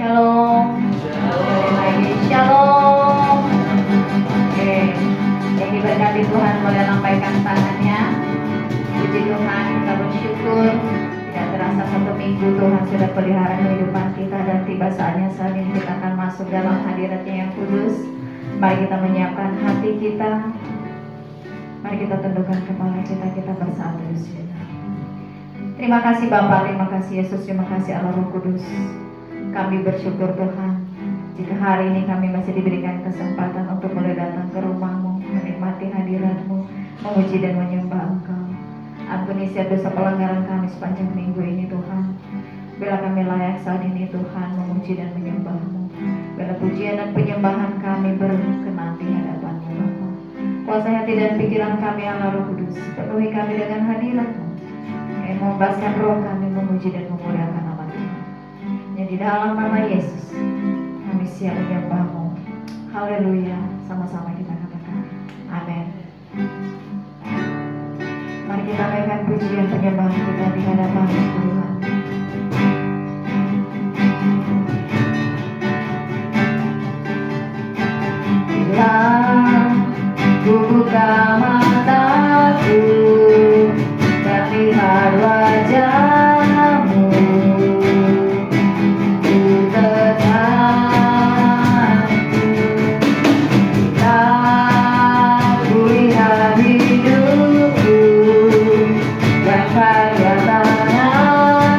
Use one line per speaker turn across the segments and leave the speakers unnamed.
Shalom. Kembali lagi Shalom. Oke, yang diberkati Tuhan boleh lambaikan tangannya. Puji Tuhan, kita bersyukur. Tidak terasa 1 minggu Tuhan sudah pelihara kehidupan kita, dan tiba saatnya saat ini kita akan masuk dalam hadirat-Nya yang kudus. Mari kita menyiapkan hati kita. Mari kita tundukkan kepala kita, kita bersatu di sini. Terima kasih Bapa, terima kasih Yesus, terima kasih Allah Roh Kudus. Kami bersyukur Tuhan, jika hari ini kami masih diberikan kesempatan untuk boleh datang ke rumah-Mu, menikmati hadirat-Mu, memuji dan menyembah Engkau. Ampuni setiap dosa pelanggaran kami sepanjang minggu ini Tuhan. Bila kami layak saat ini Tuhan memuji dan menyembah-Mu. Bila pujian dan penyembahan kami berkenan di hadapan-Mu Bapa. Kuasai hati dan pikiran kami Allah Roh Kudus, penuhi kami dengan hadirat-Mu. Membebaskan roh kami memuji dan memuliakan nama Tuhan. Yang di dalam nama Yesus kami siap menyembah-Mu. Haleluya. Sama-sama kita katakan amin. Mari kita naikkan pujian penyembahan kita di hadapan Tuhan. Bila ku buka mataku dan lihat wajah-Mu, ku tertarik. Bila ku lihat hidupku dan karya tangan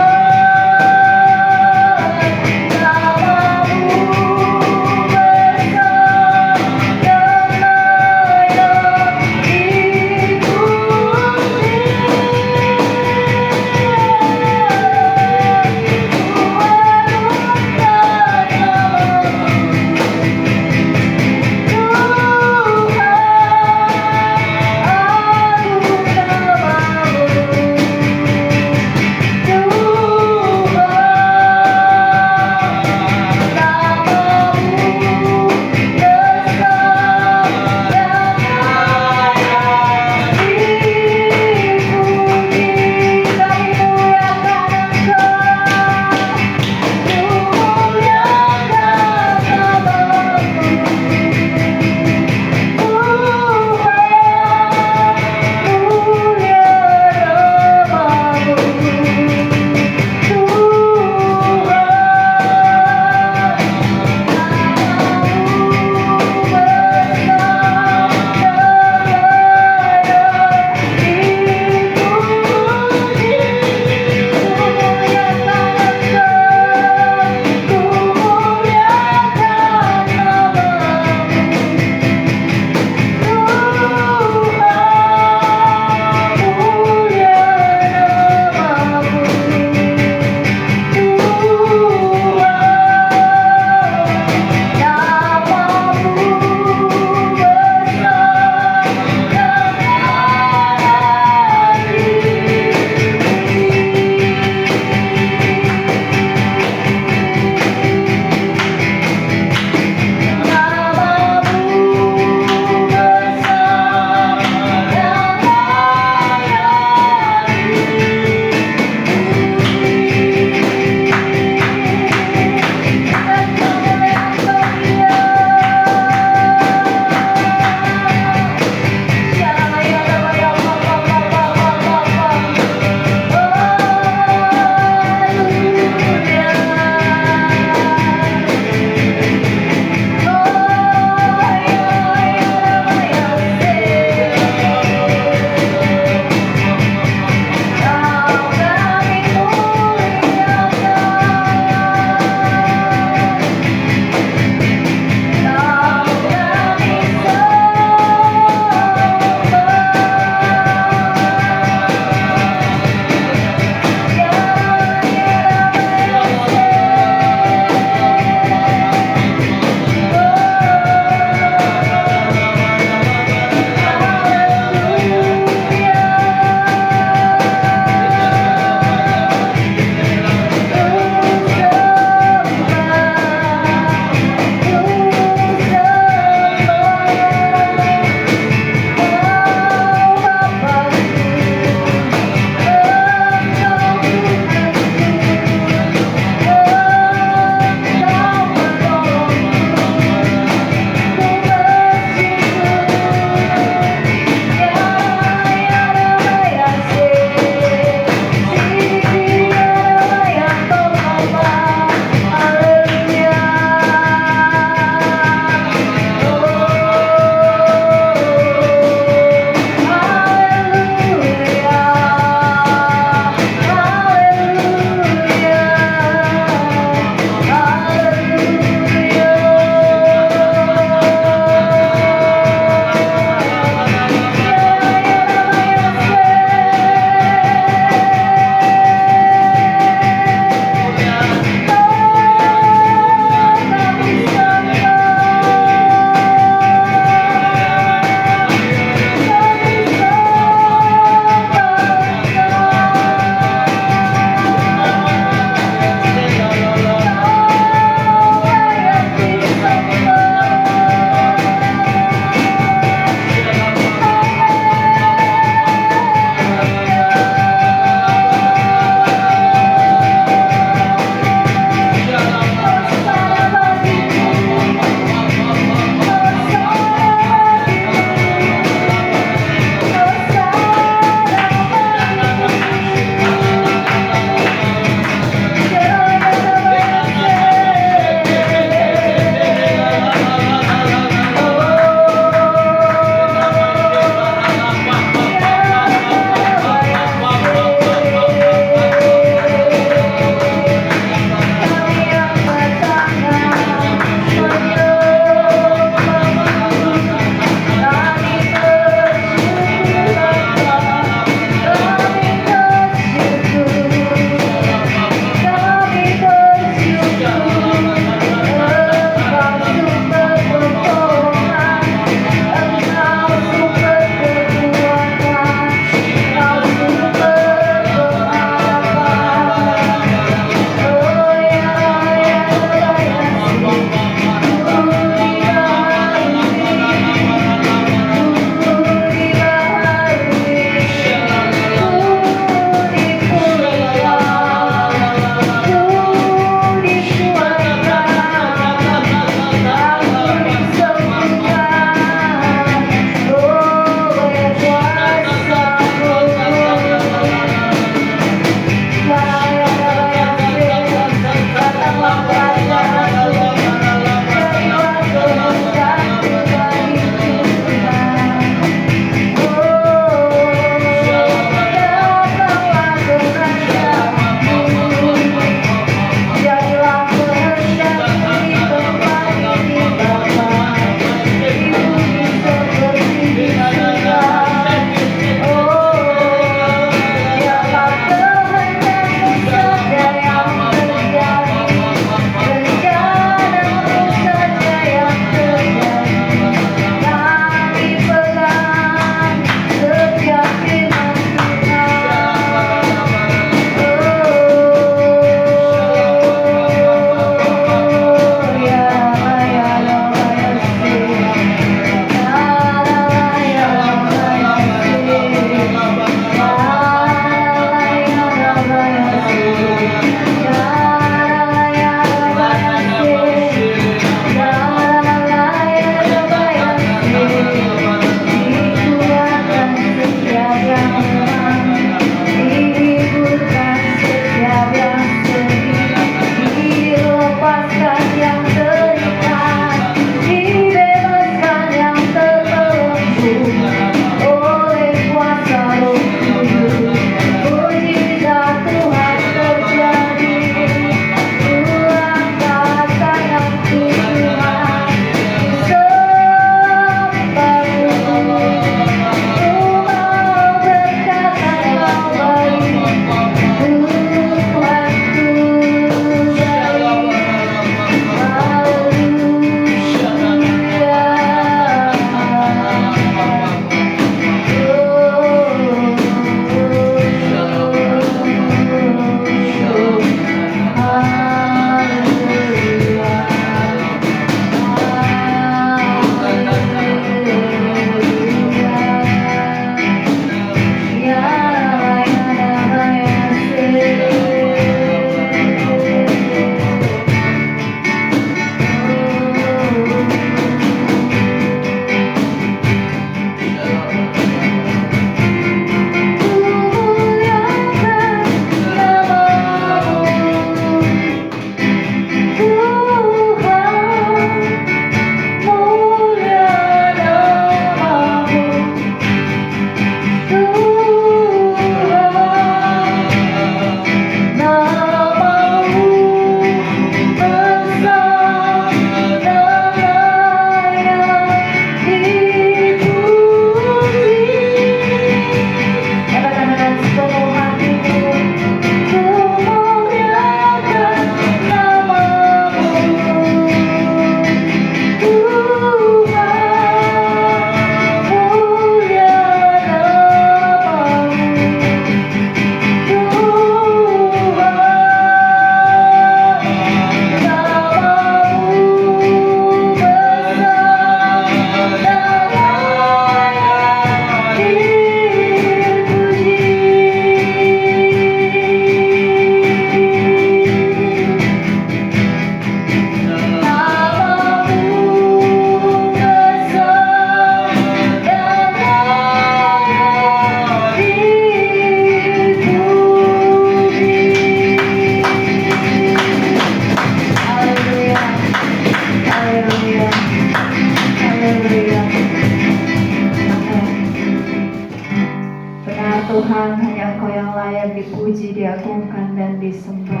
Tuhan, hanya Engkau yang layak dipuji, diagungkan, dan disembah.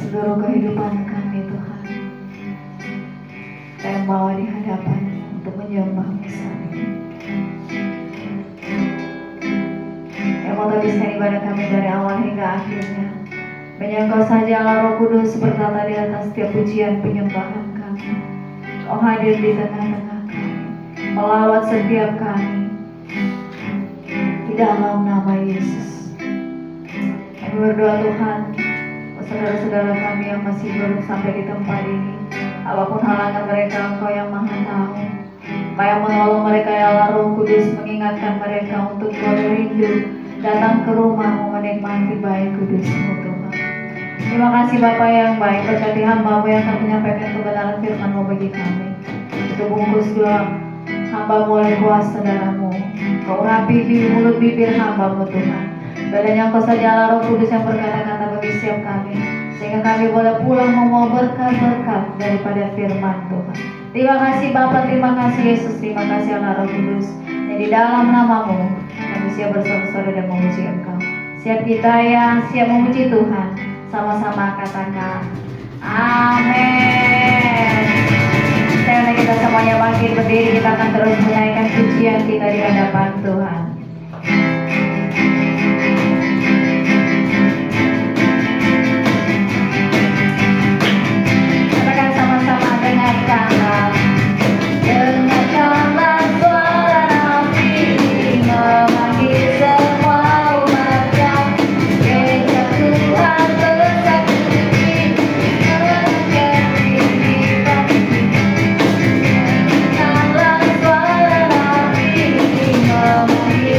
Seluruh kehidupan kami Tuhan, kami bawa di hadapan-Mu untuk menyembah-Mu saat ini. Yang mau habiskan ibadah kami dari awal hingga akhirnya. Hanya Engkau saja Allah Roh Kudus bertata di atas setiap pujian penyembahan kami. Oh hadir di tengah-tengah kami, melawat setiap kami di dalam nama Yesus. Kami berdoa Tuhan, saudara-saudara kami yang masih belum sampai di tempat ini, apapun halangan mereka, Engkau yang Maha Tahu. Engkau yang menolong mereka ya Allah Roh Kudus, mengingatkan mereka untuk boleh rindu datang ke rumah-Mu menikmati baik kudus-Mu Tuhan. Terima kasih Bapa yang baik, berkati hamba-Mu yang akan menyampaikan kebenaran firman-Mu bagi kami. Itu bungkus doa hamba-Mu oleh kuasa darah-Mu. Kau urapi mulut bibir hamba-Mu Tuhan. Bedanya Engkau saja Allah Roh Kudus yang berkata-kata bagi setiap kami, sehingga kami boleh pulang membawa berkat-berkat daripada firman Tuhan. Terima kasih Bapa, terima kasih Yesus, terima kasih Allah Roh Kudus. Dan di dalam nama-Mu kami siap bersorak-sorai dan memuji Engkau. Siap kita yang siap memuji Tuhan, sama-sama katakan amin. Karena kita semuanya bangkit berdiri, kita akan terus menaikkan pujian kita di hadapan Tuhan. Katakan sama-sama, dengarkanlah suara nabi memanggil semua umatnya. Gereja Tuhan bersaksi menangkan kehidupan. Dengarkanlah suara nabi memanggil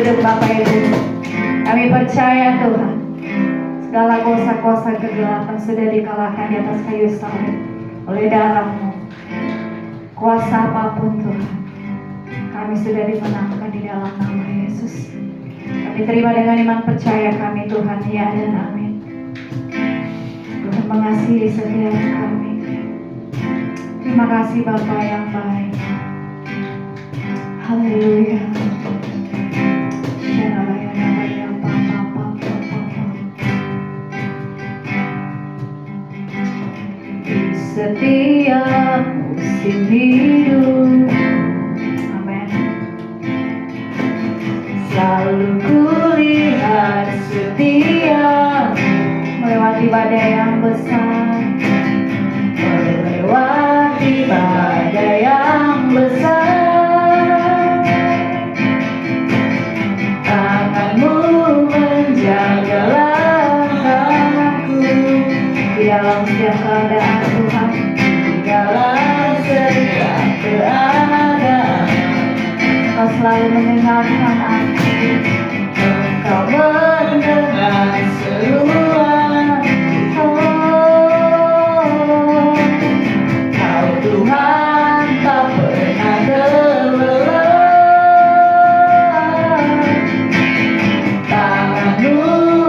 hidup Bapak Ibu. Kami percaya Tuhan, segala kuasa-kuasa kegelapan sudah dikalahkan di atas kayu salib oleh darah-Mu. Kuasa apapun Tuhan, kami sudah dimenangkan di dalam nama Yesus. Kami terima dengan iman percaya kami Tuhan, ya dan amin. Tuhan mengasihi setiap kami. Terima kasih Bapa yang baik. Haleluya. Di setiap musim hidup, amin, selalu kulihat setia melewati badai yang besar, melewati badai yang besar. Tangan-Mu menjaga langkahku di dalam setiap keadaan Tuhan, di dalam setiap keadaan. Kau selalu mendengarkan aku, Engkau mendengar seruan. Kau Tuhan tak pernah terlelah. Tangan-Mu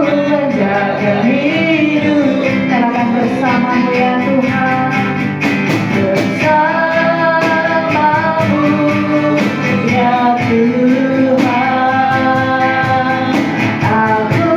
menjaga hidup. Katakan bersama-Mu ya Tuhan, bersama-Mu ya Tuhan. Aku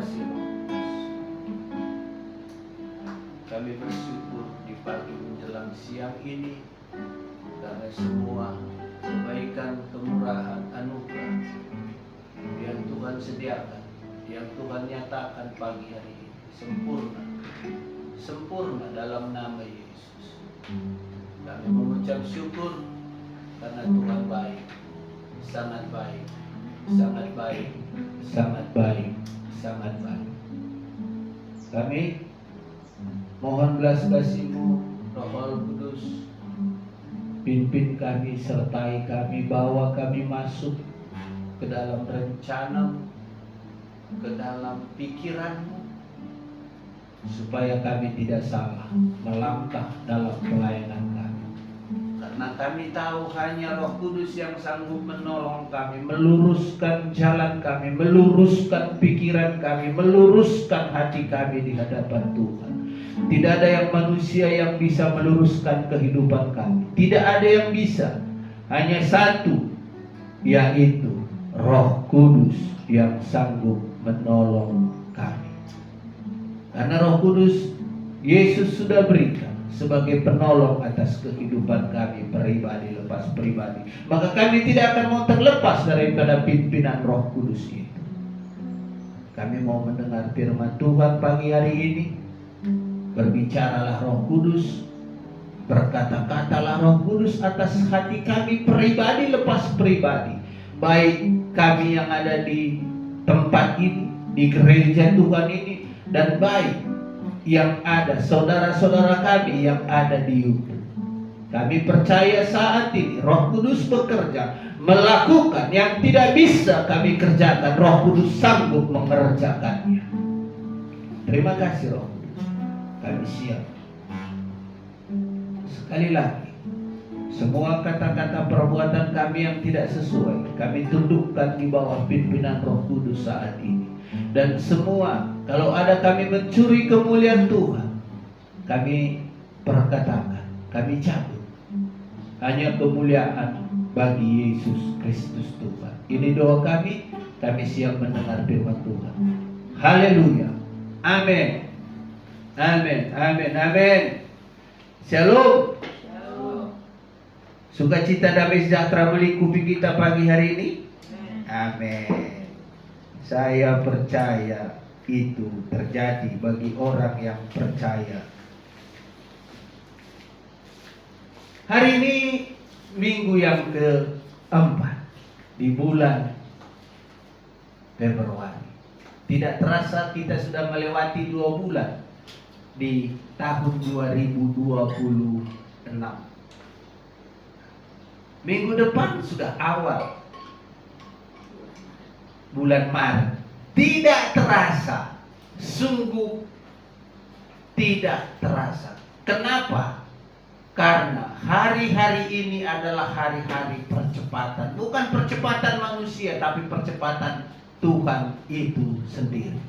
kasih Roh Kudus. Kami bersyukur di pagi menjelang siang ini karena semua kebaikan, kemurahan, anugerah yang Tuhan sediakan, yang Tuhan nyatakan pagi hari ini sempurna dalam nama Yesus. Kami mengucap syukur karena Tuhan baik, sangat baik, sangat baik, sangat baik, sangat baik. Kami mohon belas kasih-Mu, Roh Kudus, pimpin kami, sertai kami, bawa kami masuk ke dalam rencana, ke dalam pikiran-Mu, supaya kami tidak salah melangkah dalam pelayanan kami. Karena kami tahu hanya Roh Kudus yang sanggup menolong kami, meluruskan jalan kami, meluruskan pikiran kami, meluruskan hati kami di hadapan Tuhan. Tidak ada yang manusia yang bisa meluruskan kehidupan kami. Tidak ada yang bisa. Hanya satu, yaitu Roh Kudus yang sanggup menolong kami. Karena Roh Kudus Yesus sudah berikan sebagai penolong atas kehidupan kami pribadi lepas pribadi. Maka kami tidak akan mau terlepas daripada pimpinan Roh Kudus itu. Kami mau mendengar firman Tuhan pagi hari ini. Berbicaralah Roh Kudus, berkata-katalah Roh Kudus atas hati kami pribadi lepas pribadi. Baik kami yang ada di tempat ini, di gereja Tuhan ini, dan baik yang ada saudara-saudara kami yang ada di YouTube. Kami percaya saat ini Roh Kudus bekerja, melakukan yang tidak bisa kami kerjakan. Roh Kudus sanggup mengerjakannya. Terima kasih Roh Kudus. Kami siap. Sekali lagi, semua kata-kata perbuatan kami yang tidak sesuai, kami tundukkan di bawah pimpinan Roh Kudus saat ini. Dan semua, kalau ada kami mencuri kemuliaan Tuhan, kami perkatakan, kami cabut. Hanya kemuliaan bagi Yesus Kristus Tuhan. Ini doa kami siap mendengar firman Tuhan. Haleluya. Amin. Amin, amin, amin. Shalom. Shalom. Sukacita damai sejahtera melingkupi kita pagi hari ini. Amin. Saya percaya itu terjadi bagi orang yang percaya. Hari ini minggu yang keempat di bulan Februari. Tidak terasa kita sudah melewati 2 bulan di tahun 2026. Minggu depan sudah awal bulan Maret. Tidak terasa, sungguh tidak terasa. Kenapa? Karena hari-hari ini adalah hari-hari percepatan. Bukan percepatan manusia, tapi percepatan Tuhan itu sendiri.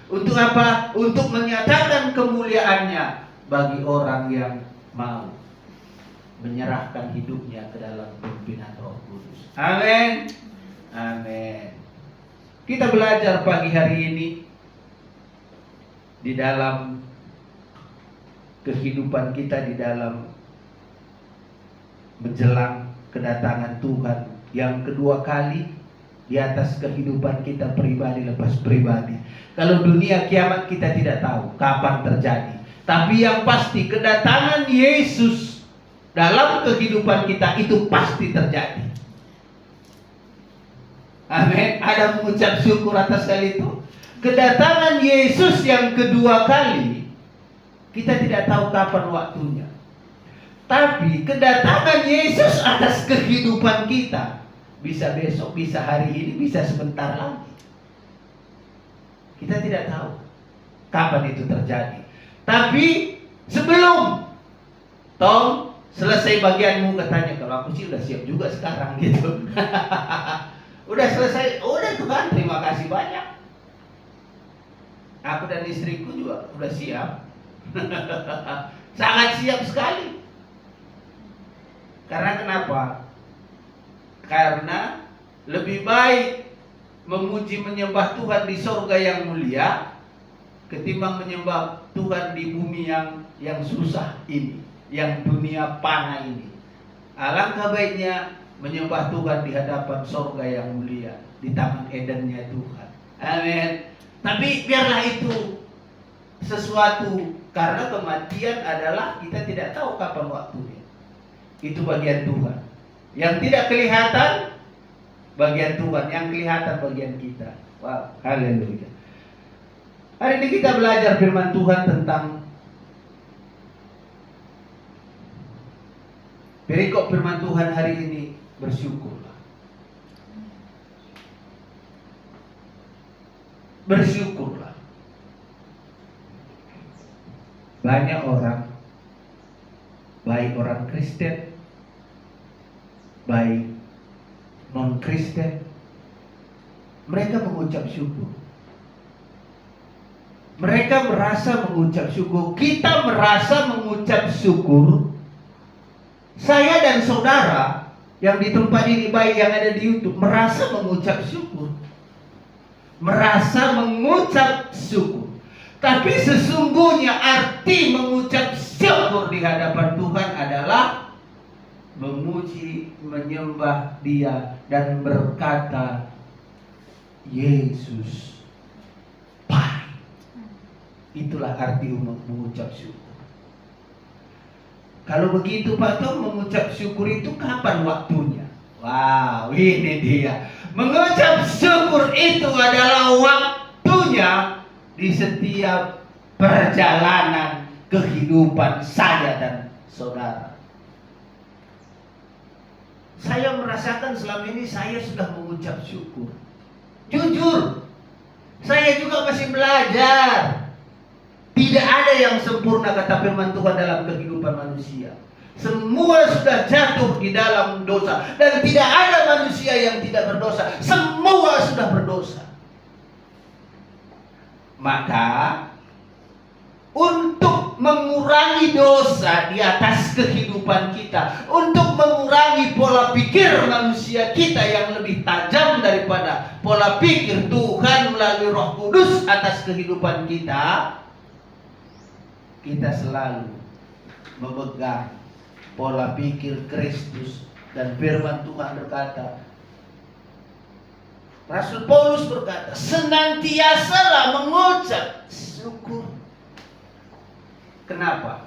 Untuk apa? Untuk menyatakan kemuliaannya bagi orang yang mau menyerahkan hidupnya ke dalam pimpinan Roh Kudus. Amin. Amin. Kita belajar pagi hari ini di dalam kehidupan kita, di dalam menjelang kedatangan Tuhan yang kedua kali di atas kehidupan kita pribadi lepas pribadi. Kalau dunia kiamat kita tidak tahu kapan terjadi, tapi yang pasti kedatangan Yesus dalam kehidupan kita itu pasti terjadi. Amin. Ada mengucap syukur atas hal itu. Kedatangan Yesus yang kedua kali kita tidak tahu kapan waktunya, tapi kedatangan Yesus atas kehidupan kita bisa besok, bisa hari ini, bisa sebentar lagi. Kita tidak tahu kapan itu terjadi. Tapi sebelum Tom selesai bagianmu, katanya, kalau aku sih udah siap juga sekarang gitu. Udah selesai, udah Tuhan, terima kasih banyak. Aku dan istriku juga udah siap. Sangat siap sekali. Karena kenapa? Karena lebih baik memuji menyembah Tuhan di sorga yang mulia ketimbang menyembah Tuhan di bumi yang susah ini, yang dunia panah ini. Alangkah baiknya menyembah Tuhan di hadapan sorga yang mulia, di taman Edennya Tuhan. Amin. Tapi biarlah itu sesuatu, karena kematian adalah kita tidak tahu kapan waktunya. Itu bagian Tuhan. Yang tidak kelihatan bagian Tuhan, yang kelihatan bagian kita. Wow, haleluya. Hari ini kita belajar firman Tuhan tentang perikop firman Tuhan hari ini, bersyukurlah. Bersyukurlah. Banyak orang, baik orang Kristen, baik non-Kristen, mereka mengucap syukur. Mereka merasa mengucap syukur. Kita merasa mengucap syukur. Saya dan saudara yang di tempat ini, baik yang ada di YouTube, merasa mengucap syukur. Merasa mengucap syukur. Tapi sesungguhnya arti mengucap syukur di hadapan Tuhan adalah memuji, menyembah Dia dan berkata, Yesus baik. Itulah arti mengucap syukur. Kalau begitu Pak Tom, mengucap syukur itu kapan waktunya? Wow, ini dia. Mengucap syukur itu adalah waktunya di setiap perjalanan kehidupan saya dan saudara. Saya merasakan selama ini saya sudah mengucap syukur. Jujur, saya juga masih belajar. Tidak ada yang sempurna, kata firman Tuhan, dalam kehidupan manusia. Semua sudah jatuh di dalam dosa. Dan tidak ada manusia yang tidak berdosa. Semua sudah berdosa. Maka untuk mengurangi dosa di atas kehidupan kita, untuk mengurangi pola pikir manusia kita yang lebih tajam daripada pola pikir Tuhan melalui Roh Kudus atas kehidupan kita, kita selalu memegang pola pikir Kristus. Dan firman Tuhan berkata, Rasul Paulus berkata, senantiasalah mengucap syukur. Kenapa?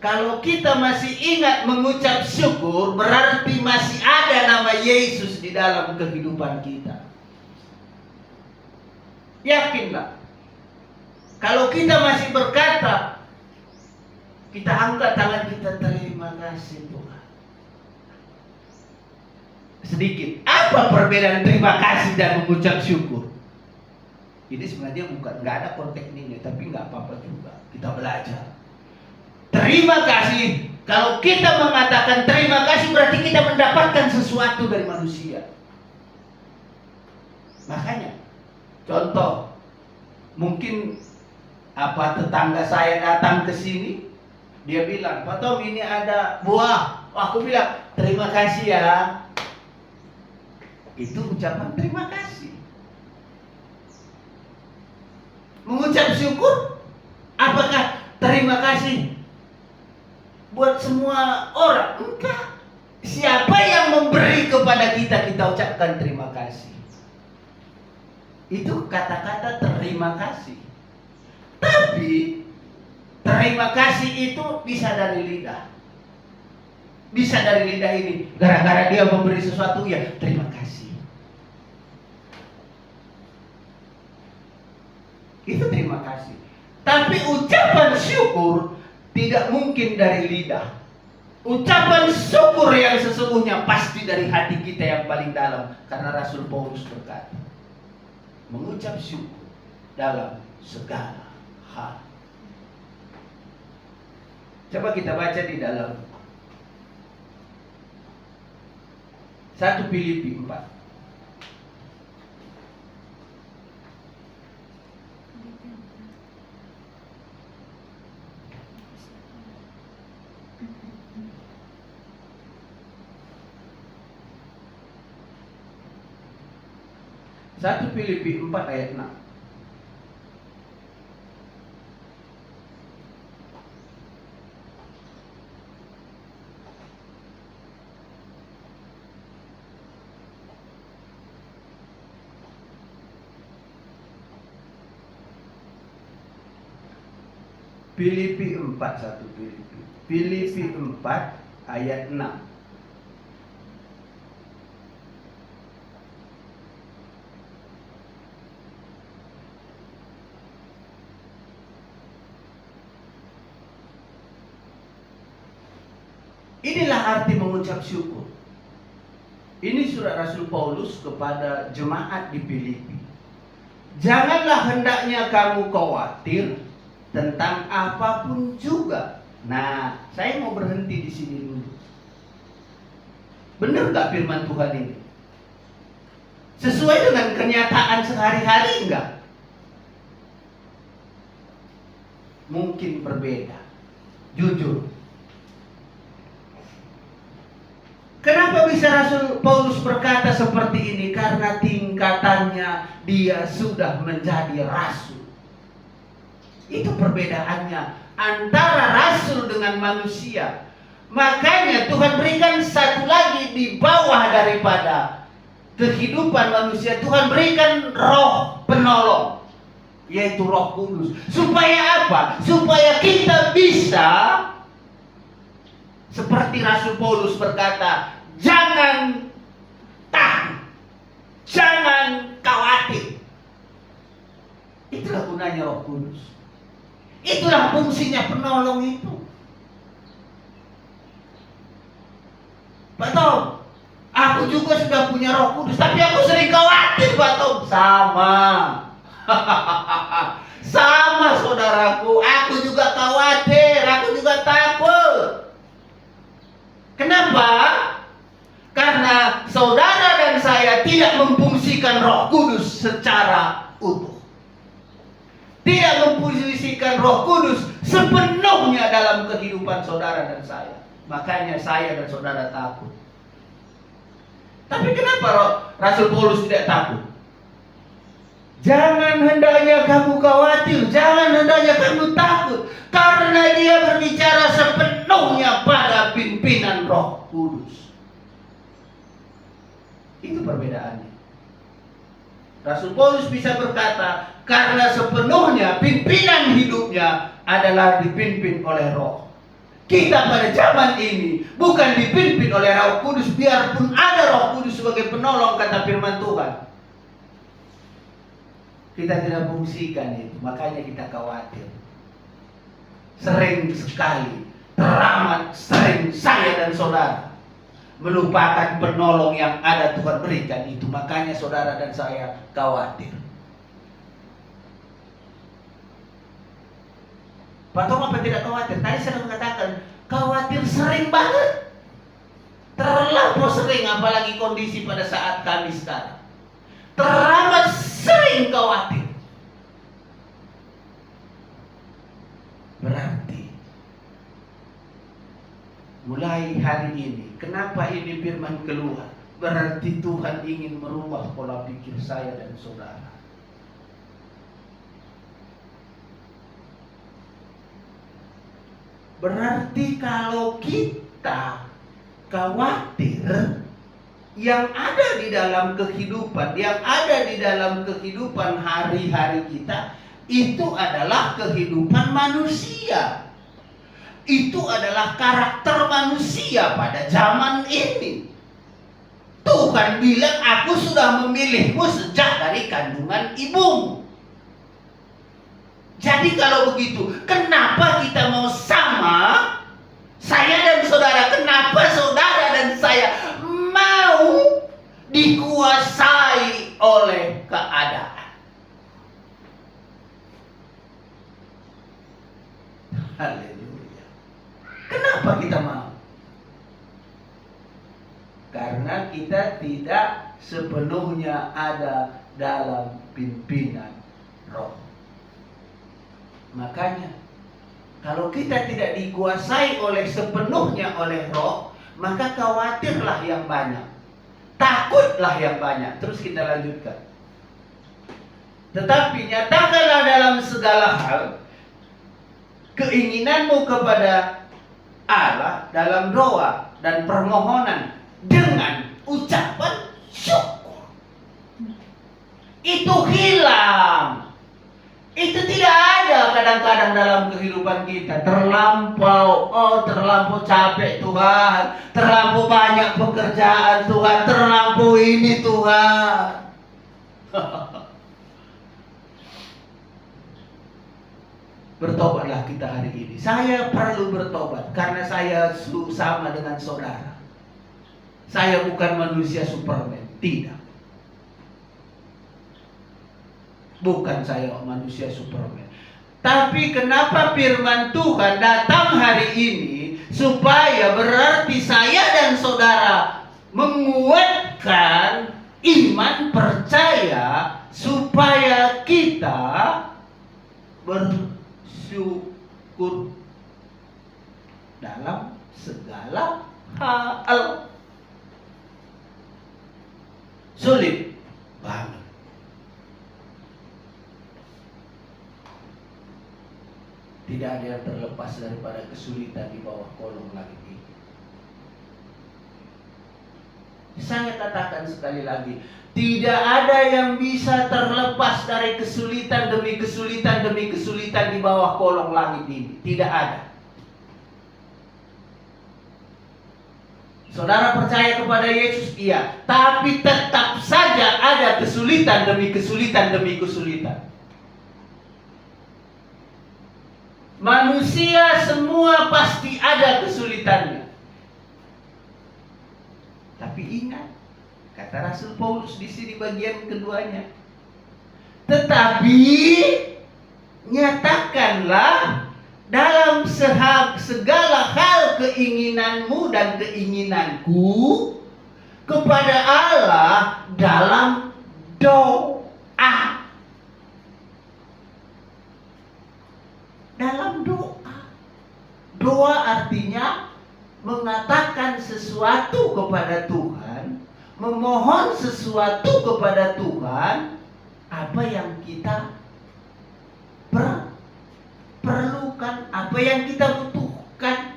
Kalau kita masih ingat mengucap syukur, berarti masih ada nama Yesus di dalam kehidupan kita. Yakinlah, kalau kita masih berkata, kita angkat tangan kita, terima kasih Tuhan. Sedikit, apa perbedaan terima kasih dan mengucap syukur? Ini sebenarnya bukan, nggak ada konteks ini, tapi nggak apa-apa juga. Kita belajar. Terima kasih. Kalau kita mengatakan terima kasih, berarti kita mendapatkan sesuatu dari manusia. Makanya, contoh, mungkin tetangga saya datang ke sini, dia bilang, Pak Tom, ini ada buah. Aku bilang, terima kasih ya. Itu ucapan terima kasih. Mengucap syukur, apakah terima kasih buat semua orang? Enggak. Siapa yang memberi kepada kita, kita ucapkan terima kasih. Itu kata-kata terima kasih. Tapi terima kasih itu bisa dari lidah. Bisa dari lidah ini. Gara-gara dia memberi sesuatu, ya terima kasih. Itu terima kasih. Tapi ucapan syukur tidak mungkin dari lidah. Ucapan syukur yang sesungguhnya pasti dari hati kita yang paling dalam. Karena Rasul Paulus berkata, mengucap syukur dalam segala hal. Coba kita baca di dalam 1 Filipi 4. 1 Filipi 4 ayat 6. Filipi 4, 1 Filipi. Filipi 4 ayat 6. Inilah arti mengucap syukur. Ini surat Rasul Paulus kepada jemaat di Filipi. Janganlah hendaknya kamu khawatir tentang apapun juga. Nah, saya mau berhenti di sini dulu. Benar nggak firman Tuhan ini? Sesuai dengan kenyataan sehari-hari enggak? Mungkin berbeda. Jujur. Kenapa bisa Rasul Paulus berkata seperti ini? Karena tingkatannya dia sudah menjadi rasul. Itu perbedaannya antara rasul dengan manusia. Makanya Tuhan berikan satu lagi di bawah daripada kehidupan manusia. Tuhan berikan roh penolong, yaitu Roh Kudus. Supaya apa? Supaya kita bisa seperti Rasul Paulus berkata, jangan takut, jangan khawatir. Itulah gunanya Roh Kudus. Itulah fungsinya penolong itu. Pak Tom, aku juga sudah punya Roh Kudus, tapi aku sering khawatir, Pak Tom. Sama. Sama saudaraku, aku juga khawatir, aku juga takut. Kenapa? Karena saudara dan saya tidak memfungsikan Roh Kudus secara utuh. Tidak memfungsikan Roh Kudus sepenuhnya dalam kehidupan saudara dan saya. Makanya saya dan saudara takut. Tapi kenapa Rasul Paulus tidak takut? Jangan hendaknya kamu khawatir, jangan hendaknya kamu takut, karena dia berbicara sepenuhnya pada pimpinan Roh Kudus. Itu perbedaannya. Rasul Paulus bisa berkata, karena sepenuhnya pimpinan hidupnya adalah dipimpin oleh Roh. Kita pada zaman ini bukan dipimpin oleh Roh Kudus, biarpun ada Roh Kudus sebagai penolong, kata firman Tuhan. Kita tidak fungsikan itu, makanya kita khawatir. Sering sekali, teramat sering saya dan saudara melupakan penolong yang ada Tuhan berikan itu. Makanya saudara dan saya khawatir. Pak Tom, apa tidak khawatir? Tadi saya mengatakan khawatir sering banget. Terlalu sering, apalagi kondisi pada saat kami sekarang. Teramat sering khawatir. Berarti mulai hari ini, kenapa ini firman keluar? Berarti Tuhan ingin merubah pola pikir saya dan saudara. Berarti kalau kita khawatir, yang ada di dalam kehidupan, yang ada di dalam kehidupan hari-hari kita, itu adalah kehidupan manusia. Itu adalah karakter manusia pada zaman ini. Tuhan bilang, aku sudah memilihmu sejak dari kandungan ibumu. Jadi kalau begitu, kenapa kita mau sama? Saya dan saudara, kenapa saudara dan saya mau dikuasai oleh keadaan? Haleluya. Kenapa kita mau? Karena kita tidak sepenuhnya ada dalam pimpinan Roh. Makanya kalau kita tidak dikuasai oleh sepenuhnya oleh Roh, maka khawatirlah yang banyak, takutlah yang banyak. Terus kita lanjutkan. Tetapi nyatakanlah dalam segala hal keinginanmu kepada Allah dalam doa dan permohonan dengan ucapan syukur. Itu hilang. Itu tidak ada kadang-kadang dalam kehidupan kita. Terlampau capek Tuhan, terlampau banyak pekerjaan Tuhan, terlampau ini Tuhan. Bertobatlah kita hari ini. Saya perlu bertobat karena saya sama dengan saudara. Saya bukan manusia Superman, tidak. Bukan saya manusia Superman. Tapi kenapa firman Tuhan datang hari ini? Supaya berarti saya dan saudara menguatkan iman percaya supaya kita bersyukur dalam segala hal. Sulit banget. Tidak ada yang terlepas daripada kesulitan di bawah kolong langit ini. Saya katakan sekali lagi, tidak ada yang bisa terlepas dari kesulitan demi kesulitan demi kesulitan di bawah kolong langit ini. Tidak ada. Saudara percaya kepada Yesus? Iya. Tapi tetap saja ada kesulitan demi kesulitan demi kesulitan. Manusia semua pasti ada kesulitannya. Tapi ingat, kata Rasul Paulus di sini bagian keduanya. Tetapi nyatakanlah dalam segala hal keinginanmu dan keinginanku kepada Allah dalam doa. Dalam doa. Doa artinya mengatakan sesuatu kepada Tuhan, memohon sesuatu kepada Tuhan, apa yang kita perlukan, apa yang kita butuhkan,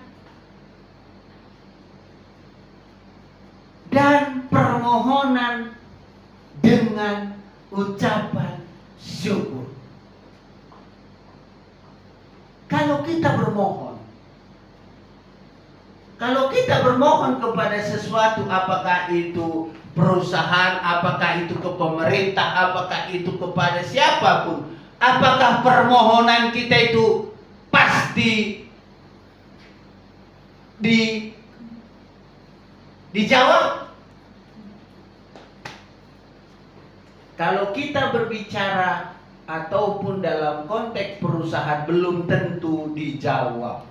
dan permohonan dengan ucapan syukur. Kalau kita bermohon kepada sesuatu, apakah itu perusahaan, apakah itu ke pemerintah, apakah itu kepada siapapun, apakah permohonan kita itu pasti dijawab? Kalau kita berbicara ataupun dalam konteks perusahaan, belum tentu dijawab.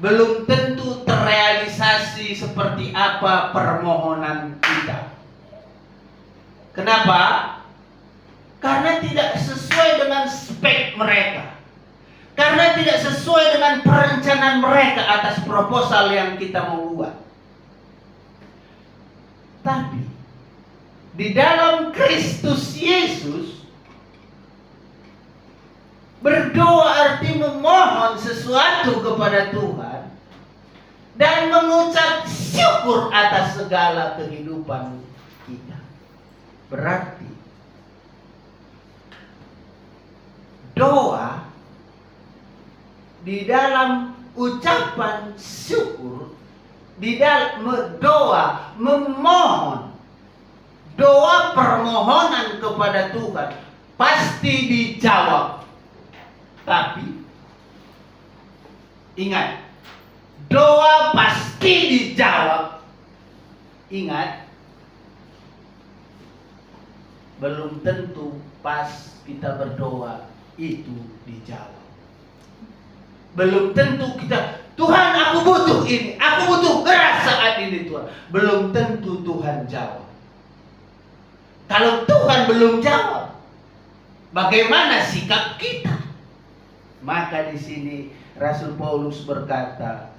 Belum tentu terrealisasi seperti apa permohonan kita. Kenapa? Karena tidak sesuai dengan spek mereka. Karena tidak sesuai dengan perencanaan mereka atas proposal yang kita mau buat. Tapi di dalam Kristus Yesus, berdoa arti memohon sesuatu kepada Tuhan dan mengucap syukur atas segala kehidupan kita. Berarti doa di dalam ucapan syukur, di dalam doa memohon, doa permohonan kepada Tuhan pasti dijawab. Tapi ingat, doa pasti dijawab. Ingat, belum tentu pas kita berdoa itu dijawab. Belum tentu kita, Tuhan aku butuh ini, aku butuh beras saat ini Tuhan. Belum tentu Tuhan jawab. Kalau Tuhan belum jawab, bagaimana sikap kita? Maka di sini Rasul Paulus berkata,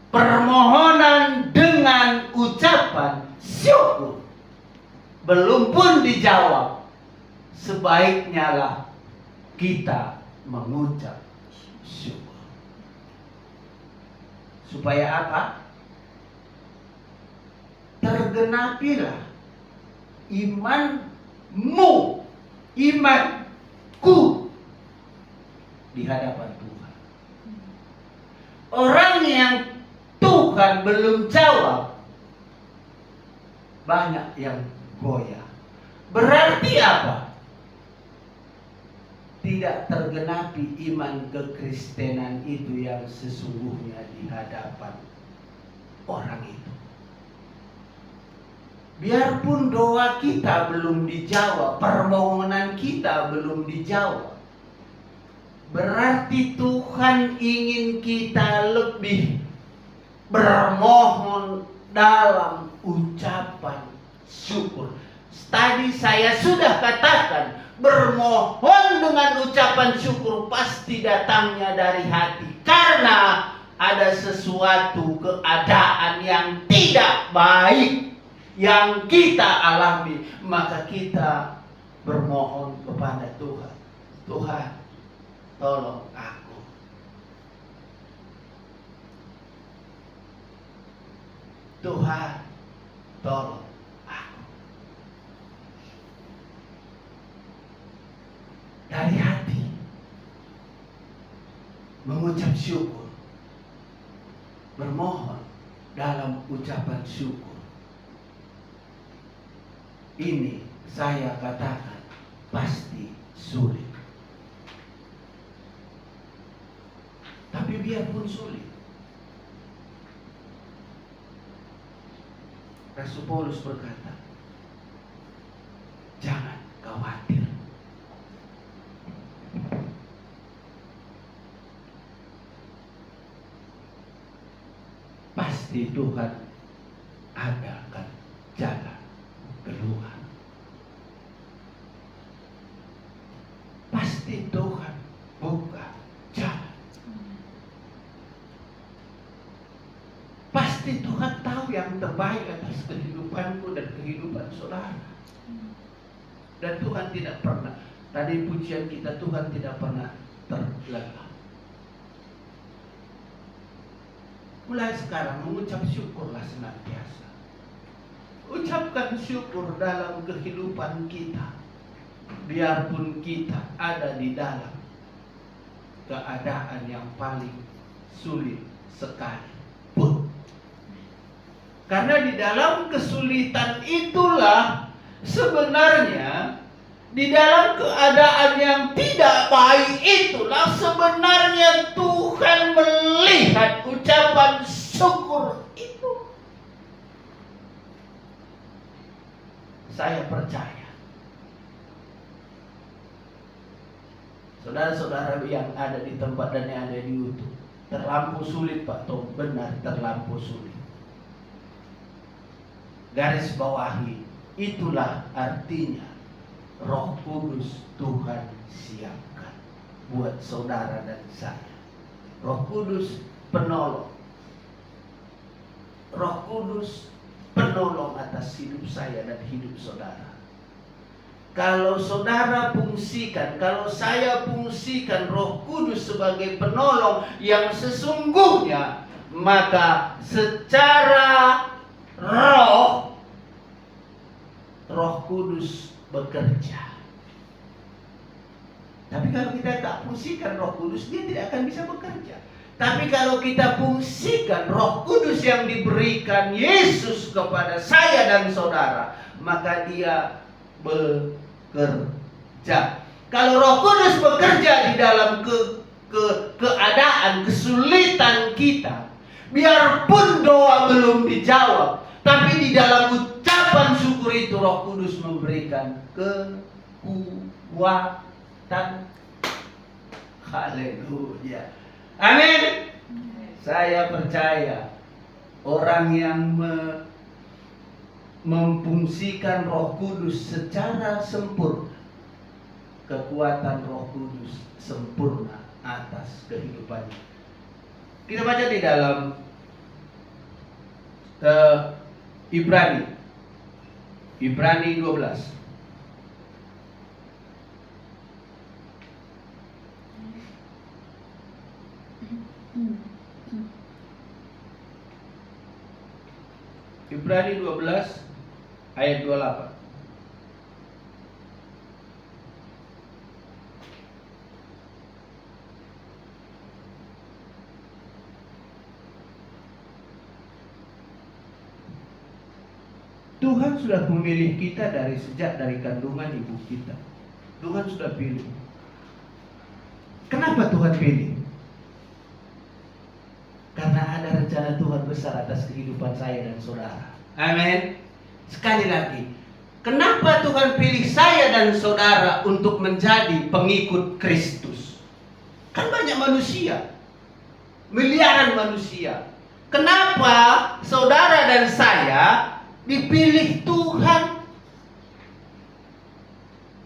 permohonan dengan ucapan syukur belum pun dijawab, sebaiknya lah kita mengucap syukur. Supaya apa? Tergenapilah imanmu, imanku di hadapan Tuhan. Orang yang Tuhan belum jawab, banyak yang goyah. Berarti apa? Tidak tergenapi iman kekristenan itu yang sesungguhnya di hadapan orang itu. Biarpun doa kita belum dijawab, permohonan kita belum dijawab, berarti Tuhan ingin kita lebih bermohon dalam ucapan syukur. Tadi saya sudah katakan, bermohon dengan ucapan syukur pasti datangnya dari hati. Karena ada sesuatu keadaan yang tidak baik yang kita alami, maka kita bermohon kepada Tuhan. Tuhan, tolong aku. Tuhan, tolong aku. Dari hati mengucap syukur, bermohon dalam ucapan syukur. Ini saya katakan pasti sulit. Tapi biarpun sulit, Rasul Paulus berkata, jangan khawatir. Pasti Tuhan adakan jalan keluar. Pasti Tuhan buka jalan. Pasti Tuhan tahu yang terbaik atas kehidupanku dan kehidupan saudara. Dan Tuhan tidak pernah, tadi pujian kita, Tuhan tidak pernah terlelah. Mulai sekarang mengucap syukurlah senantiasa. Ucapkan syukur dalam kehidupan kita. Biarpun kita ada di dalam keadaan yang paling sulit sekalipun. Karena di dalam kesulitan itulah sebenarnya, di dalam keadaan yang tidak baik itulah sebenarnya Tuhan melihat ucapan syukur itu. Saya percaya saudara-saudara yang ada di tempat dan yang ada di YouTube, terlampau sulit Pak Tom, benar terlampau sulit. Garis bawahi, itulah artinya Roh Kudus Tuhan siapkan buat saudara dan saya. Roh Kudus penolong. Roh Kudus penolong atas hidup saya dan hidup saudara. Kalau saudara fungsikan, kalau saya fungsikan Roh Kudus sebagai penolong yang sesungguhnya, maka secara Roh Kudus bekerja. Tapi kalau kita tak fungsikan Roh Kudus, dia tidak akan bisa bekerja. Tapi kalau kita fungsikan Roh Kudus yang diberikan Yesus kepada saya dan saudara, maka dia bekerja. Kalau Roh Kudus bekerja di dalam keadaan kesulitan kita, biarpun doa belum dijawab, tapi di dalam ucapan syukur itu Roh Kudus memberikan kekuatan. Haleluya. Amin. Saya percaya orang yang memfungsikan Roh Kudus secara sempurna, kekuatan Roh Kudus sempurna atas kehidupannya. Kita baca di dalam Ibrani 12. Ibrani 12 ayat 28. Tuhan sudah memilih kita sejak dari kandungan ibu kita. Tuhan sudah pilih. Kenapa Tuhan pilih? Karena ada rencana Tuhan besar atas kehidupan saya dan saudara. Amin. Sekali lagi, kenapa Tuhan pilih saya dan saudara untuk menjadi pengikut Kristus? Kan banyak manusia, miliaran manusia. Kenapa saudara dan saya dipilih Tuhan?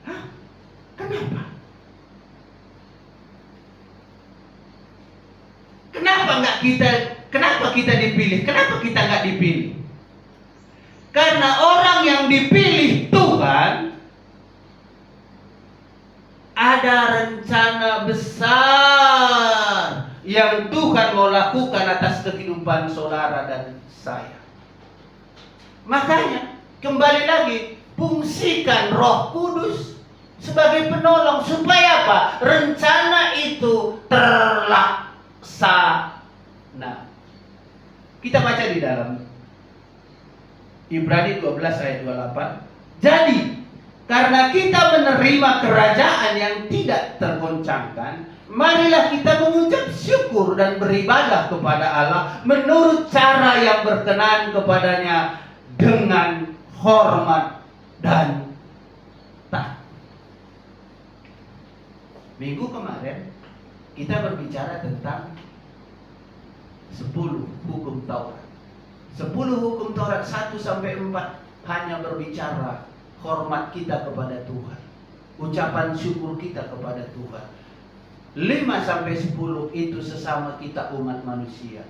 Hah? Kenapa? Kenapa kita dipilih? Kenapa kita nggak dipilih? Karena orang yang dipilih Tuhan ada rencana besar yang Tuhan mau lakukan atas kehidupan saudara dan saya. Makanya kembali lagi, fungsikan Roh Kudus sebagai penolong supaya apa? Rencana itu terlaksana. Kita baca di dalam Ibrani 12 ayat 28. Jadi, karena kita menerima kerajaan yang tidak tergoncangkan, marilah kita mengucap syukur dan beribadah kepada Allah menurut cara yang berkenan kepadanya dengan hormat dan taat. Minggu kemarin kita berbicara tentang 10 hukum Taurat. 10 hukum Taurat 1 sampai 4 hanya berbicara hormat kita kepada Tuhan, ucapan syukur kita kepada Tuhan. 5 sampai 10 itu sesama kita umat manusia.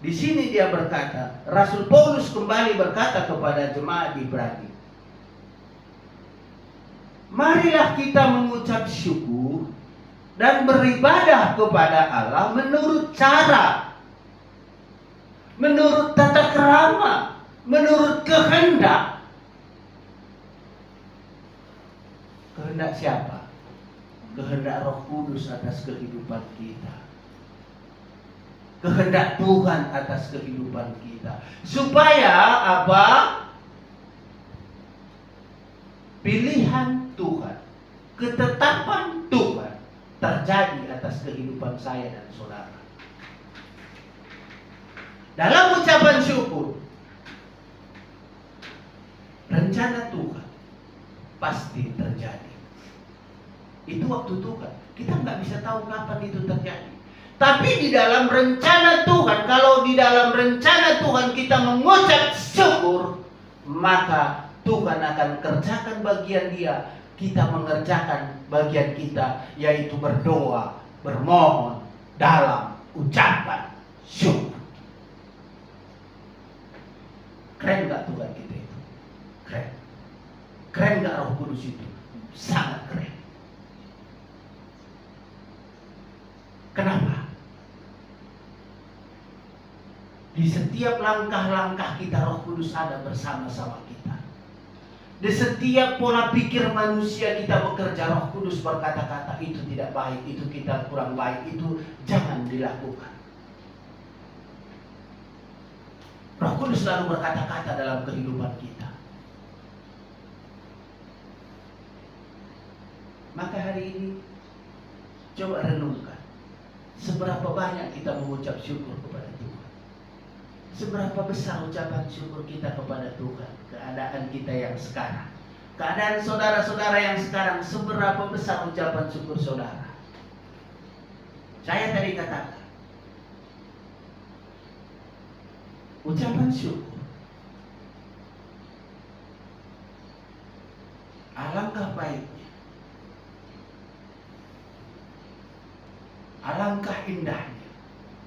Di sini dia berkata, Rasul Paulus kembali berkata kepada jemaat Ibrani, marilah kita mengucap syukur dan beribadah kepada Allah menurut cara, menurut tata krama, menurut kehendak. Kehendak siapa? Kehendak Roh Kudus atas kehidupan kita. Kehendak Tuhan atas kehidupan kita. Supaya apa? Pilihan Tuhan, ketetapan Tuhan terjadi atas kehidupan saya dan saudara. Dalam ucapan syukur, rencana Tuhan pasti terjadi. Itu waktu Tuhan. Kita nggak bisa tahu kapan itu terjadi. Tapi di dalam rencana Tuhan, kalau di dalam rencana Tuhan kita mengucap syukur, maka Tuhan akan kerjakan bagian Dia, kita mengerjakan bagian kita, yaitu berdoa, bermohon dalam ucapan syukur. Keren gak Tuhan kita itu? Keren. Keren gak Roh Kudus itu? Sangat keren. Kenapa? Di setiap langkah-langkah kita Roh Kudus ada bersama-sama kita. Di setiap pola pikir manusia kita bekerja, Roh Kudus berkata-kata itu tidak baik, itu kita kurang baik, itu jangan dilakukan. Roh Kudus selalu berkata-kata dalam kehidupan kita. Maka hari ini coba renungkan, seberapa banyak kita mengucap syukur kepada Tuhan. Seberapa besar ucapan syukur kita kepada Tuhan. Keadaan kita yang sekarang, keadaan saudara-saudara yang sekarang, seberapa besar ucapan syukur saudara. Saya tadi katakan, ucapan syukur alangkah baiknya, alangkah indahnya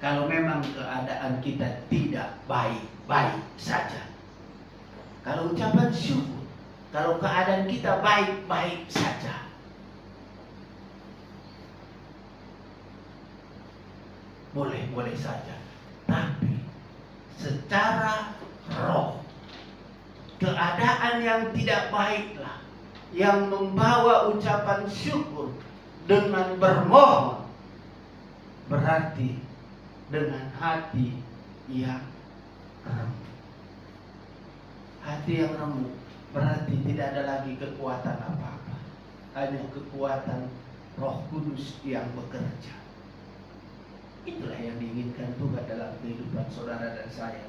kalau memang keadaan kita tidak baik-baik saja. Kalau ucapan syukur, kalau keadaan kita baik-baik saja. boleh saja. Tapi secara roh, keadaan yang tidak baiklah yang membawa ucapan syukur dengan bermohon, berarti dengan hati yang remuk. Hati yang remuk berarti tidak ada lagi kekuatan apa-apa, hanya kekuatan Roh Kudus yang bekerja. Itulah yang diinginkan Tuhan dalam kehidupan saudara dan saya.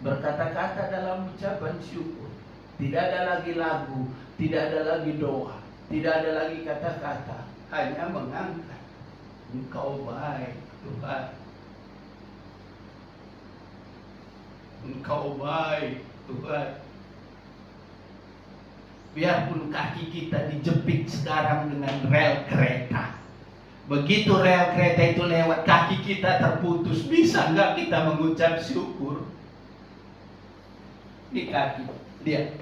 Berkata-kata dalam ucapan syukur. Tidak ada lagi lagu, tidak ada lagi doa, tidak ada lagi kata-kata, hanya mengangkat, Engkau baik Tuhan, Engkau baik Tuhan. Biarpun kaki kita dijepit sekarang dengan rel kereta, begitu rel kereta itu lewat, kaki kita terputus, bisa nggak kita mengucap syukur? Di kaki, lihat,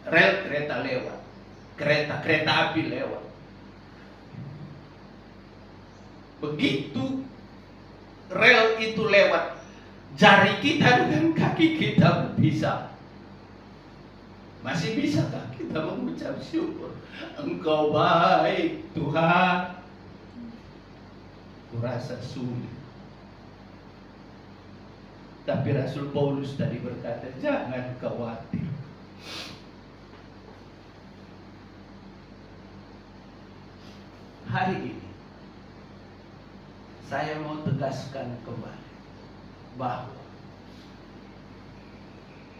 rel kereta lewat, kereta api lewat. Begitu rel itu lewat, jari kita dengan kaki kita berpisah. Masih bisakah kita mengucap syukur? Engkau baik Tuhan. Kurasa sulit. Tapi Rasul Paulus tadi berkata, jangan khawatir. Hari ini saya mau tegaskan kembali bahwa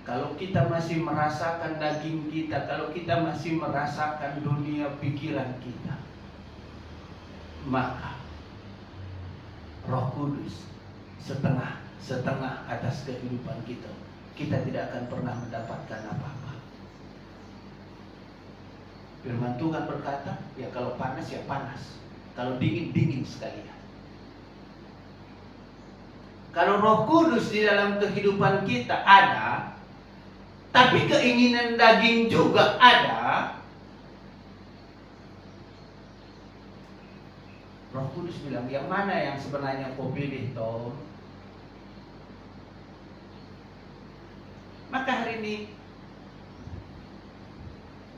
kalau kita masih merasakan daging kita, kalau kita masih merasakan dunia pikiran kita, maka Roh Kudus setengah atas kehidupan kita, kita tidak akan pernah mendapatkan apa-apa. Firman Tuhan berkata, ya kalau panas ya panas, kalau dingin dingin sekalian. Kalau Roh Kudus di dalam kehidupan kita ada, tapi keinginan daging juga ada, Roh Kudus bilang, yang mana yang sebenarnya kau pilih, Tom? Maka hari ini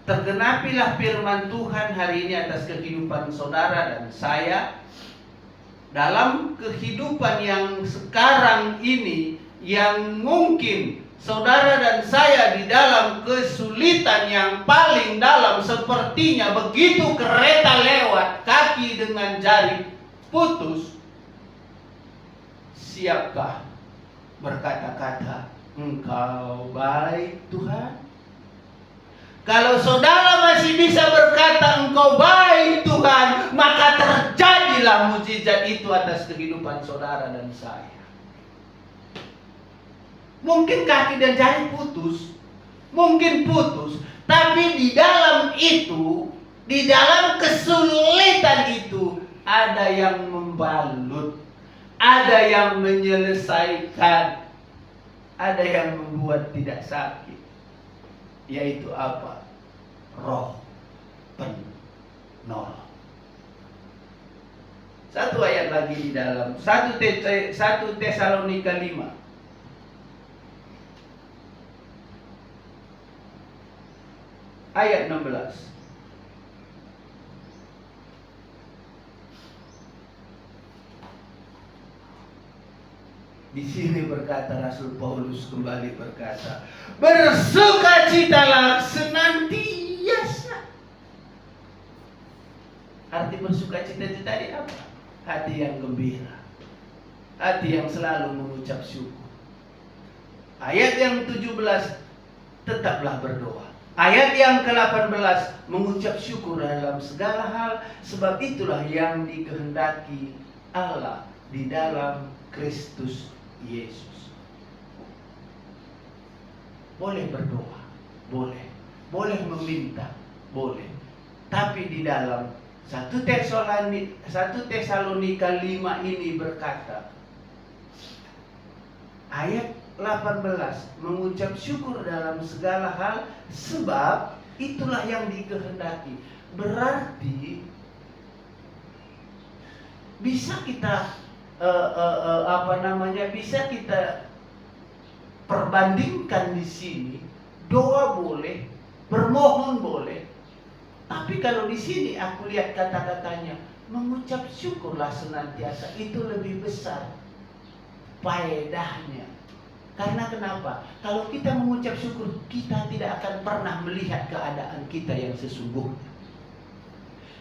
tergenapilah firman Tuhan hari ini atas kehidupan saudara dan saya. Dalam kehidupan yang sekarang ini, yang mungkin saudara dan saya di dalam kesulitan yang paling dalam, sepertinya begitu kereta lewat, kaki dengan jari putus, siapkah berkata-kata, Engkau baik Tuhan? Kalau saudara masih bisa berkata Engkau baik Tuhan, maka terjadilah mukjizat itu atas kehidupan saudara dan saya. Mungkin kaki dan jari putus, mungkin putus, tapi di dalam itu, di dalam kesulitan itu, ada yang membalut, ada yang menyelesaikan, ada yang membuat tidak sakit. Yaitu apa? Roh penolong. Satu ayat lagi di dalam 1 Tesalonika 5. Ayat 16. Di sini berkata Rasul Paulus kembali berkata, bersukacitalah senantiasa. Arti bersukacita itu tadi apa? Hati yang gembira, hati yang selalu mengucap syukur. Ayat yang 17, tetaplah berdoa. Ayat yang ke-18, mengucap syukur dalam segala hal, sebab itulah yang dikehendaki Allah di dalam Kristus Yesus. Boleh berdoa, boleh meminta, boleh. Tapi di dalam 1 Tesalonika 5 ini berkata, ayat 18, mengucap syukur dalam segala hal, sebab itulah yang dikehendaki. Berarti bisa kita bisa kita perbandingkan di sini. Doa boleh, bermohon boleh, tapi kalau di sini aku lihat kata-katanya mengucap syukurlah senantiasa, itu lebih besar faedahnya. Karena kenapa? Kalau kita mengucap syukur, kita tidak akan pernah melihat keadaan kita yang sesungguhnya.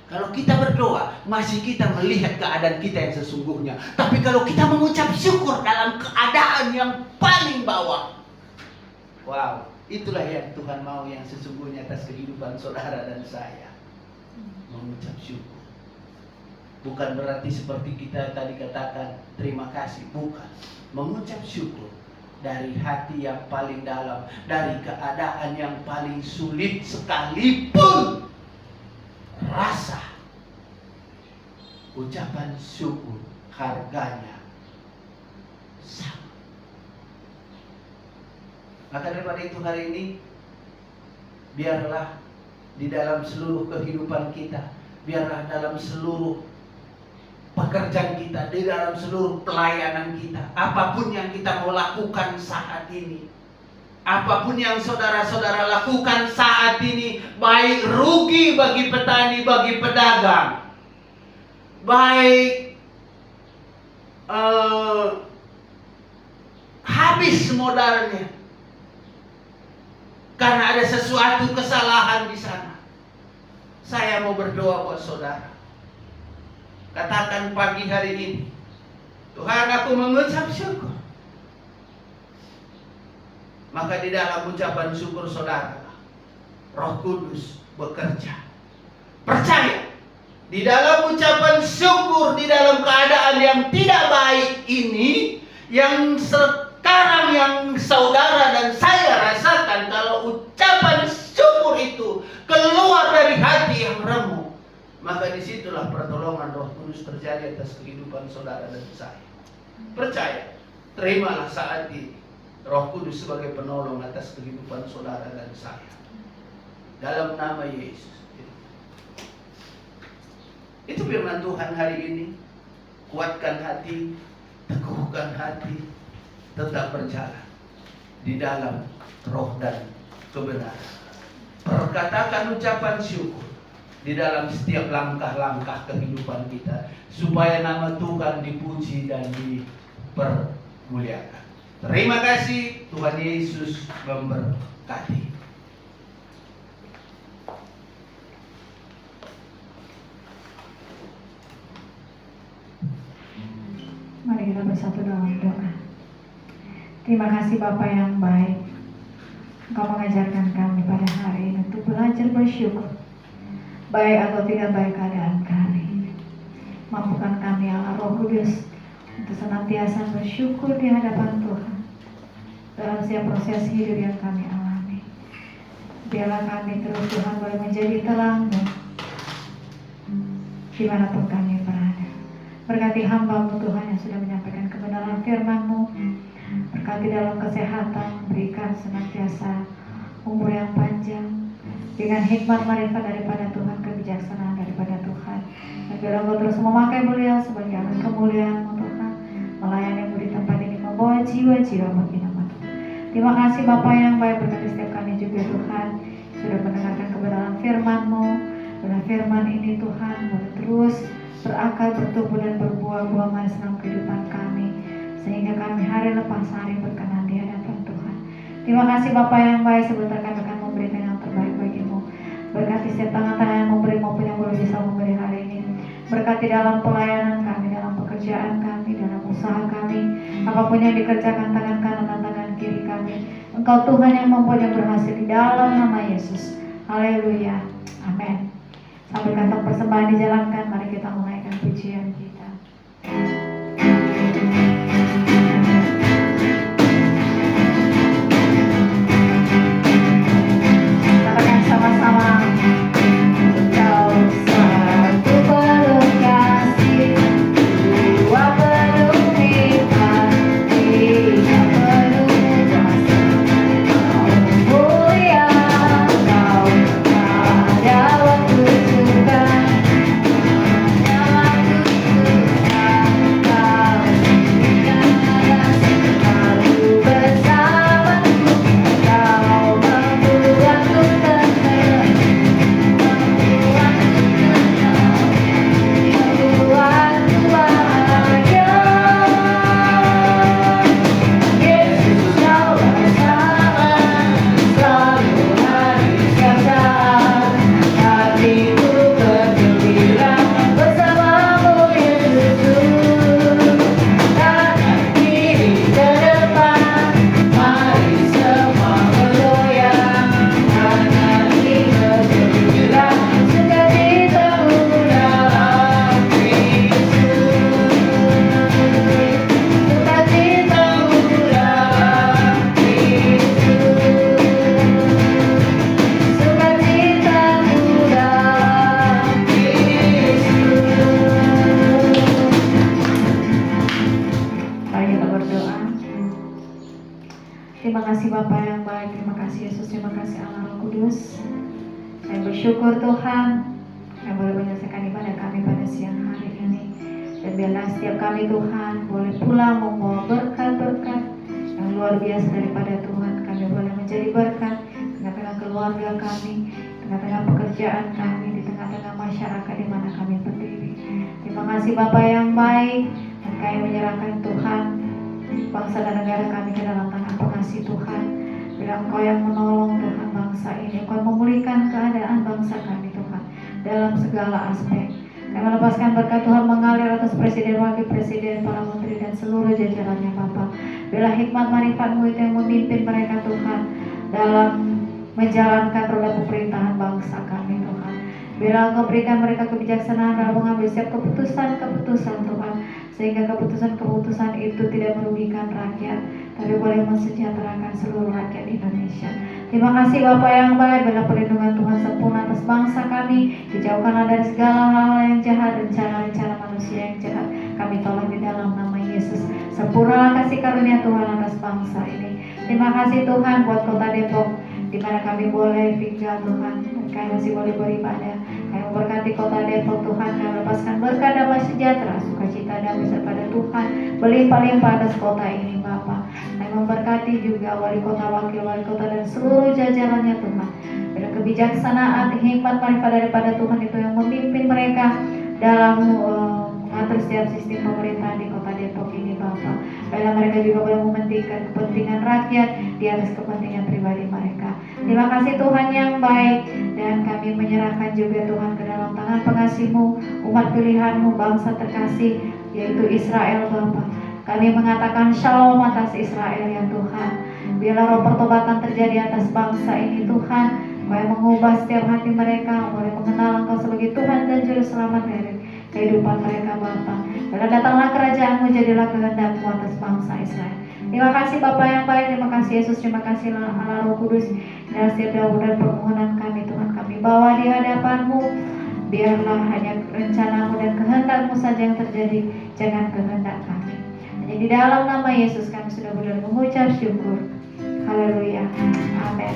Kalau kita berdoa, masih kita melihat keadaan kita yang sesungguhnya. Tapi kalau kita mengucap syukur dalam keadaan yang paling bawah, wow, itulah yang Tuhan mau yang sesungguhnya atas kehidupan saudara dan saya. Mengucap syukur. Bukan berarti seperti kita tadi katakan terima kasih, bukan. Mengucap syukur dari hati yang paling dalam, dari keadaan yang paling sulit sekalipun, rasa ucapan syukur harganya sama. Maka daripada itu hari ini, biarlah di dalam seluruh kehidupan kita, biarlah dalam seluruh pekerjaan kita, di dalam seluruh pelayanan kita, apapun yang kita mau lakukan saat ini, apapun yang saudara-saudara lakukan saat ini, baik rugi bagi petani, bagi pedagang, baik habis modalnya karena ada sesuatu kesalahan di sana, saya mau berdoa buat saudara. Katakan pagi hari ini, Tuhan, aku mengucap syukur. Maka di dalam ucapan syukur saudara, Roh Kudus bekerja. Percaya, di dalam ucapan syukur, di dalam keadaan yang tidak baik ini, yang sekarang yang saudara dan saya rasakan, kalau ucapan syukur itu keluar dari hati yang remuk, maka disitulah pertolongan Roh Kudus terjadi atas kehidupan saudara dan saya. Percaya, terimalah saat ini Roh Kudus sebagai penolong atas kehidupan saudara dan saya. Dalam nama Yesus. Itu firman Tuhan hari ini. Kuatkan hati, teguhkan hati, tetap berjalan di dalam roh dan kebenaran. Perkatakan ucapan syukur di dalam setiap langkah-langkah kehidupan kita, supaya nama Tuhan dipuji dan dipermuliakan. Terima kasih, Tuhan Yesus memberkati.
Mari kita bersatu dalam doa. Terima kasih Bapa yang baik, Engkau mengajarkan kami pada hari ini untuk belajar bersyukur, baik atau tidak baik keadaan kami. Mampukan kami Allah Roh Kudus untuk senantiasa bersyukur di hadapan Tuhan dalam setiap proses hidup yang kami alami. Biarlah kami terus Tuhan boleh menjadi terang dimanapun kami berada. Berkati hamba-Mu Tuhan yang sudah menyampaikan kebenaran firman-Mu. Berkati dalam kesehatan, berikan senantiasa umur yang panjang dengan hikmat marifat daripada Tuhan, kebijaksanaan daripada Tuhan. Dan biarlah Engkau terus memakai beliau sebagai alat kemuliaan-Mu Tuhan, melayani-Mu di tempat ini, membawa jiwa-jiwa bagi nama Tuhan. Terima kasih Bapa yang baik, berkati setiap kami juga Tuhan, sudah mendengarkan kebenaran firman-Mu. Dan firman ini Tuhan boleh terus berakar, bertumbuh dan berbuah-buah manis dalam kehidupan kami, sehingga kami hari lepas hari berkenan di hadapan Tuhan. Terima kasih Bapa yang baik, sebentar kami akan memberikan yang terbaik bagi-Mu. Berkati setiap tangan-tangan yang memberi maupun yang belum bisa memberi hari ini. Berkati dalam pelayanan kami, dalam pekerjaan kami, dalam usaha kami, apapun yang dikerjakan tangan kanan dan tangan kiri kami, Engkau Tuhan yang membuatnya berhasil di dalam nama Yesus. Haleluya, amin. Sambil kantong persembahan dijalankan, mari kita menaikkan pujian kita. Katakan sama-sama. Engkau satu penuh kasih, dua penuh nikmat, tiga penuh kuasa. Kau mulia, Kau ada waktu juga, ada waktu juga. bersyukur Tuhan yang boleh menyelesaikan ibadah kami pada siang hari ini. Dan biarlah setiap kami Tuhan boleh pulang membawa berkat-berkat yang luar biasa daripada Tuhan. Kami boleh menjadi berkat di tengah-tengah keluarga kami, di tengah-tengah pekerjaan kami, di tengah-tengah masyarakat di mana kami berdiri. Terima kasih Bapa yang baik, dan kami menyerahkan Tuhan bangsa dan negara kami ke dalam tangan pengasih Tuhan. Bila Engkau yang menolong Tuhan bangsa ini, Engkau memulihkan keadaan bangsa kami Tuhan dalam segala aspek. Kami melepaskan berkat Tuhan mengalir atas presiden, wakil presiden, para menteri dan seluruh jajarannya Bapa. Bila hikmat marifat-Mu itu yang memimpin mereka Tuhan dalam menjalankan roda pemerintahan bangsa kami Tuhan. Bila Engkau berikan mereka kebijaksanaan dalam mengambil setiap keputusan Tuhan, sehingga keputusan itu tidak merugikan rakyat, tapi boleh mensejahterakan seluruh rakyat Indonesia. Terima kasih Bapa yang baik, bila perlindungan Tuhan sempurna atas bangsa kami, dijauhkanlah dari segala hal yang jahat, rencana-rencana manusia yang jahat. Kami tolong di dalam nama Yesus. Sempurnalah kasih karunia Tuhan atas bangsa ini. Terima kasih Tuhan buat kota Depok, di mana kami boleh tinggal Tuhan, dan kami masih boleh beribadah. Kami memberkati kota Depok Tuhan, kami lepaskan berkat damai sejahtera, sukacita damai pada Tuhan berlimpah-limpah atas kota ini Bapa. Kami memberkati juga wali kota, wakil wali kota dan seluruh jajarannya Tuhan. Bila kebijaksanaan, hikmat, marifat daripada Tuhan itu yang memimpin mereka dalam mengatur setiap sistem pemerintahan di kota Depok ini Bapa. Bila mereka juga boleh mementingkan kepentingan rakyat di atas kepentingan pribadi mereka. Terima kasih Tuhan yang baik, dan kami menyerahkan juga Tuhan ke dalam tangan pengasih-Mu, umat pilihan-Mu, bangsa terkasih yaitu Israel Bapa. Kami mengatakan shalom atas Israel ya Tuhan. Biarlah roh pertobatan terjadi atas bangsa ini Tuhan, boleh mengubah setiap hati mereka, boleh mengenal Engkau sebagai Tuhan dan Juru Selamat dari kehidupan mereka Bapa. Biarlah datanglah kerajaan-Mu, jadilah kehendak-Mu atas bangsa Israel. Terima kasih Bapa yang baik, terima kasih Yesus, terima kasih Allah Roh Kudus. Dan setiap doa dan permohonan kami Tuhan, kami bawa di hadapan-Mu. Biarlah hanya rencana-Mu dan kehendak-Mu saja yang terjadi, jangan kehendak kami. Hanya di dalam nama Yesus kami sudah boleh mengucap syukur. Haleluya. Amin.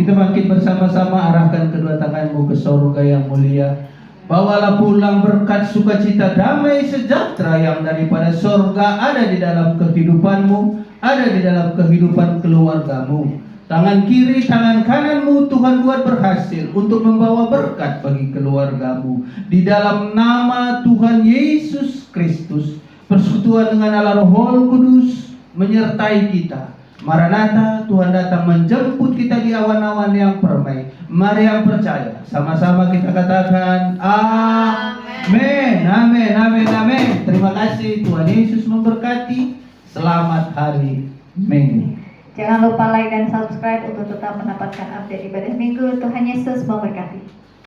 Kita bangkit bersama-sama, arahkan kedua tanganmu ke surga yang mulia. Bawalah pulang berkat sukacita damai sejahtera yang daripada surga ada di dalam kehidupanmu, ada di dalam kehidupan keluargamu. Tangan kiri, tangan kananmu Tuhan buat berhasil untuk membawa berkat bagi keluargamu. Di dalam nama Tuhan Yesus Kristus, persekutuan dengan Allah Roh Kudus menyertai kita. Maranatha, Tuhan datang menjemput kita di awan-awan yang permai. Mari yang percaya, sama-sama kita katakan amin. Amin, amin, amin. Terima kasih, Tuhan Yesus memberkati. Selamat hari Minggu.
Jangan lupa like dan subscribe untuk tetap mendapatkan update ibadah minggu. Tuhan Yesus memberkati.